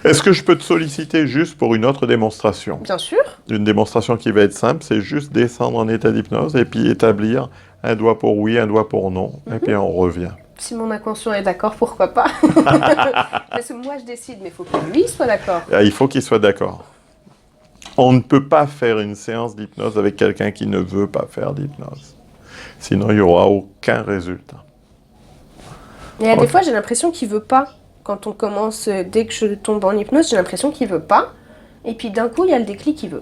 Est-ce que je peux te solliciter juste pour une autre démonstration? Bien sûr. Une démonstration qui va être simple, c'est juste descendre en état d'hypnose et puis établir un doigt pour oui, un doigt pour non, et puis on revient. Si mon inconscient est d'accord, pourquoi pas? Parce que moi je décide, mais il faut que lui soit d'accord. Il faut qu'il soit d'accord. On ne peut pas faire une séance d'hypnose avec quelqu'un qui ne veut pas faire d'hypnose. Sinon, il n'y aura aucun résultat. Et des fois j'ai l'impression qu'il veut pas. Quand on commence, dès que je tombe en hypnose, j'ai l'impression qu'il veut pas. Et puis d'un coup, il y a le déclic qu'il veut.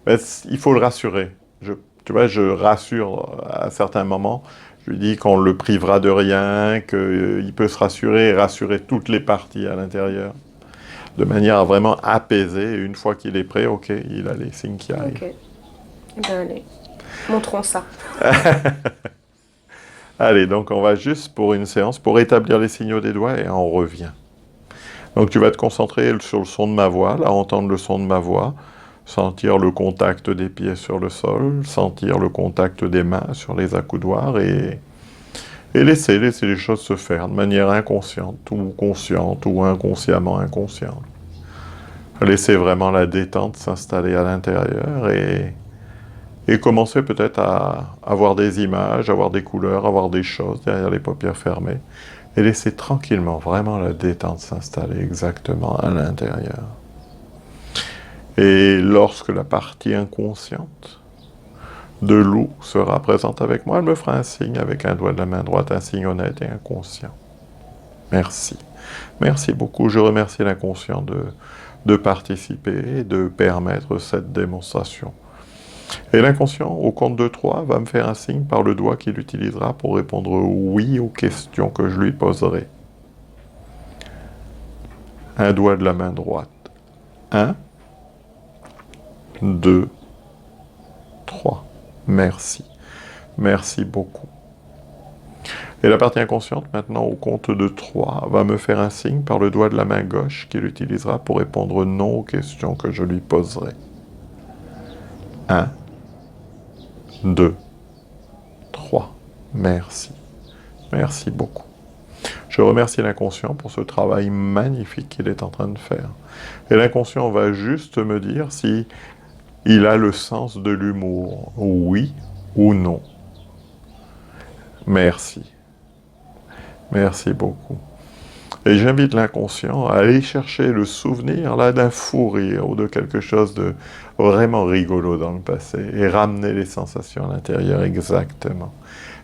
Mais il faut le rassurer. Tu vois, je rassure à certains moments. Je lui dis qu'on le privera de rien, qu'il peut se rassurer et rassurer toutes les parties à l'intérieur, de manière à vraiment apaiser. Et une fois qu'il est prêt, ok, il a les signes qui arrivent. Ok. Eh bien, allez, montrons ça. Allez, donc on va juste pour une séance, pour établir les signaux des doigts et on revient. Donc tu vas te concentrer sur le son de ma voix, là, entendre le son de ma voix, sentir le contact des pieds sur le sol, sentir le contact des mains sur les accoudoirs et laisser les choses se faire de manière inconsciente ou consciente ou inconsciemment inconsciente. Laisser vraiment la détente s'installer à l'intérieur et commencer peut-être à avoir des images, avoir des couleurs, avoir des choses derrière les paupières fermées et laisser tranquillement vraiment la détente s'installer exactement à l'intérieur. Et lorsque la partie inconsciente de Lou sera présente avec moi, elle me fera un signe avec un doigt de la main droite, un signe honnête et inconscient. Merci. Merci beaucoup. Je remercie l'inconscient de participer et de permettre cette démonstration. Et l'inconscient, au compte de 3, va me faire un signe par le doigt qu'il utilisera pour répondre oui aux questions que je lui poserai. Un doigt de la main droite. 1, 2, 3. Merci. Merci beaucoup. Et la partie inconsciente, maintenant, au compte de 3, va me faire un signe par le doigt de la main gauche qu'il utilisera pour répondre non aux questions que je lui poserai. 1, 2, 3. Merci. Merci beaucoup. Je remercie l'inconscient pour ce travail magnifique qu'il est en train de faire. Et l'inconscient va juste me dire si il a le sens de l'humour, oui ou non. Merci. Merci beaucoup. Et j'invite l'inconscient à aller chercher le souvenir là d'un fou rire ou de quelque chose de vraiment rigolo dans le passé et ramener les sensations à l'intérieur exactement.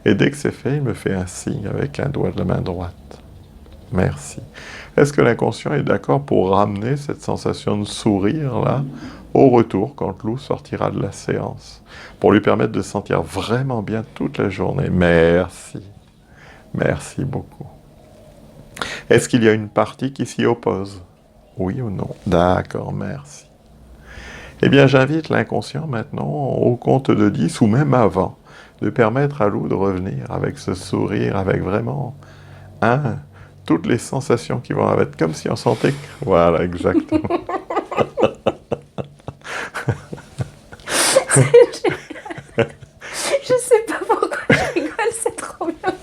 Et dès que c'est fait, il me fait un signe avec un doigt de la main droite. Merci. Est-ce que l'inconscient est d'accord pour ramener cette sensation de sourire là au retour quand Lou sortira de la séance, pour lui permettre de se sentir vraiment bien toute la journée? Merci. Merci beaucoup. Est-ce qu'il y a une partie qui s'y oppose? Oui ou non? D'accord, merci. Eh bien, j'invite l'inconscient maintenant, au compte de 10 ou même avant, de permettre à Lou de revenir avec ce sourire, avec vraiment toutes les sensations qui vont avec, comme si on sentait... Voilà, exactement. Je sais pas pourquoi je rigole, c'est trop bien.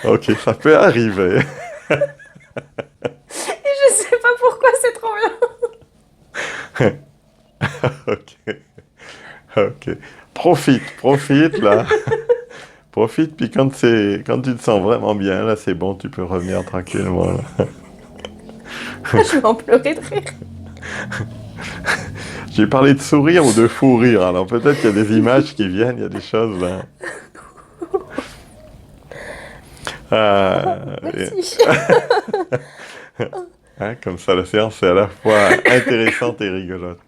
Ok, ça peut arriver. Et je sais pas pourquoi c'est trop bien. Ok. Profite là. Profite, puis quand tu te sens vraiment bien, là c'est bon, tu peux revenir tranquillement. Là. Je vais en pleurer de rire. J'ai parlé de sourire ou de fou rire, alors peut-être qu'il y a des images qui viennent, il y a des choses là. Merci. Comme ça, la séance est à la fois intéressante et rigolote.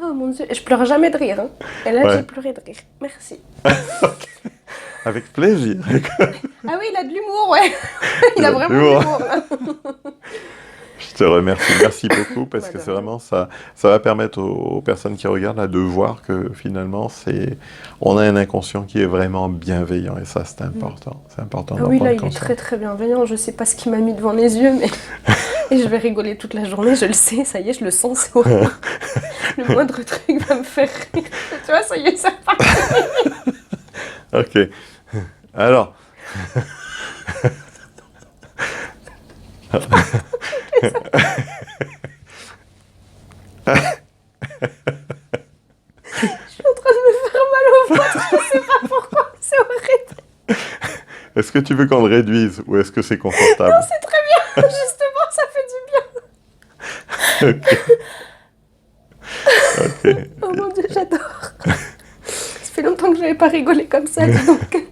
Oh mon Dieu, je pleure jamais de rire. Hein. Et là, j'ai pleuré de rire. Merci. Avec plaisir. Ah oui, il a de l'humour, ouais. Il a vraiment de l'humour. Je te remercie, merci beaucoup, parce que c'est vraiment ça va permettre aux personnes qui regardent là, de voir que finalement, on a un inconscient qui est vraiment bienveillant, et ça, c'est important. C'est important d'en oui, prendre là, il est très très bienveillant. Je sais pas ce qu'il m'a mis devant les yeux, mais... Et je vais rigoler toute la journée, je le sais, ça y est, je le sens, c'est horrible. Le moindre truc va me faire rire. Tu vois, ça y est, ça part. Ok. Alors... Je suis en train de me faire mal au ventre, je sais pas pourquoi, c'est horrible. Est-ce que tu veux qu'on le réduise ou est-ce que c'est confortable? Non, c'est très bien, justement, ça fait du bien. Ok. Ok. Oh mon Dieu, j'adore. Ça fait longtemps que je n'avais pas rigolé comme ça, dis donc.